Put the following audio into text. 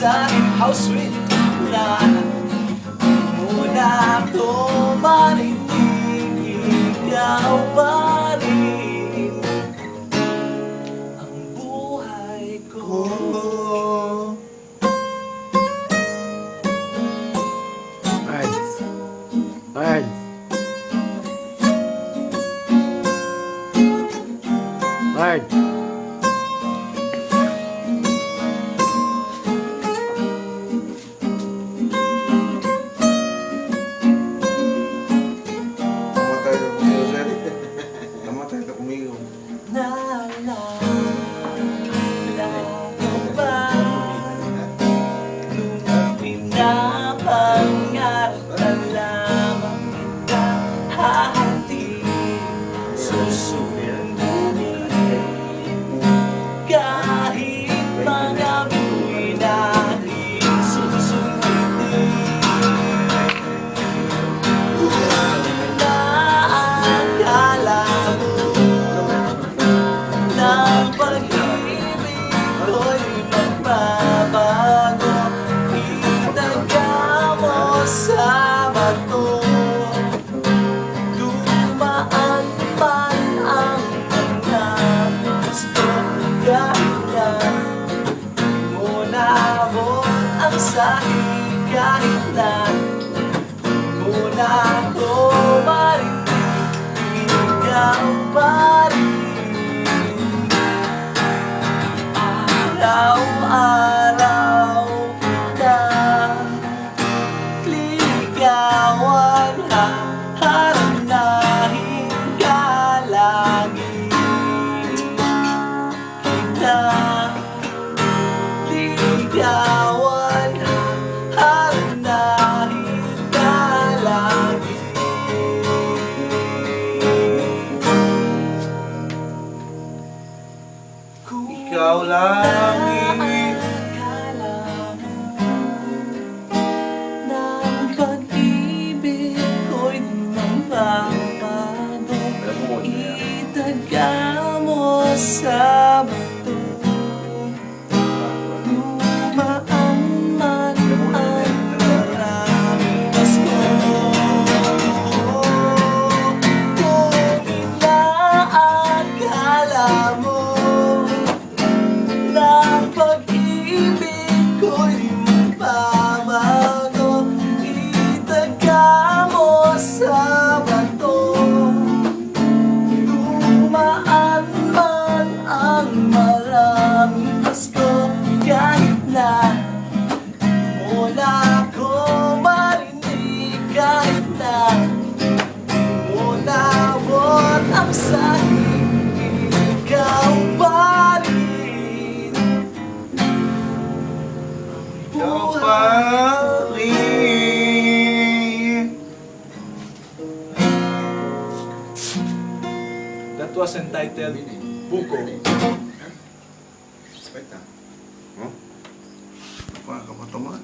sa'kin. How sweet na muna ko marinig, ikaw pa rin ang buhay ko. Birds. Birds. Birds. Naalala ko ba nung pinapangarap na lamang kita hahati susunduin kahit mga buhay natin susunduin. Naakala mo ng pag-ibig ko'y magbabago, itaga mo sa bato. Dumaan man ang mga gusto, kahit na muna mo ang sahig, kahit na muna ko marinig, ikaw pa rin. Araw-araw kita ligawan, haharanahin ka lagi. Kita ligawan, haharanahin ka lagi. Ikaw lagi. Akala mo ng pag-ibig ko'y magbabago, itaga mo sa bato. Dumaan man ang maraming pasko, kung inaakala mo ng pag-ibig ko'y magbabago, itaga mo sa bato. Dumaan man ang maraming pasko, kahit na muna ko marinig, kahit na muna mo't ang sahig, ikaw pa rin. Ikaw pa rin. That was entitled Buko. Wait lang. Huh? Napakapataman.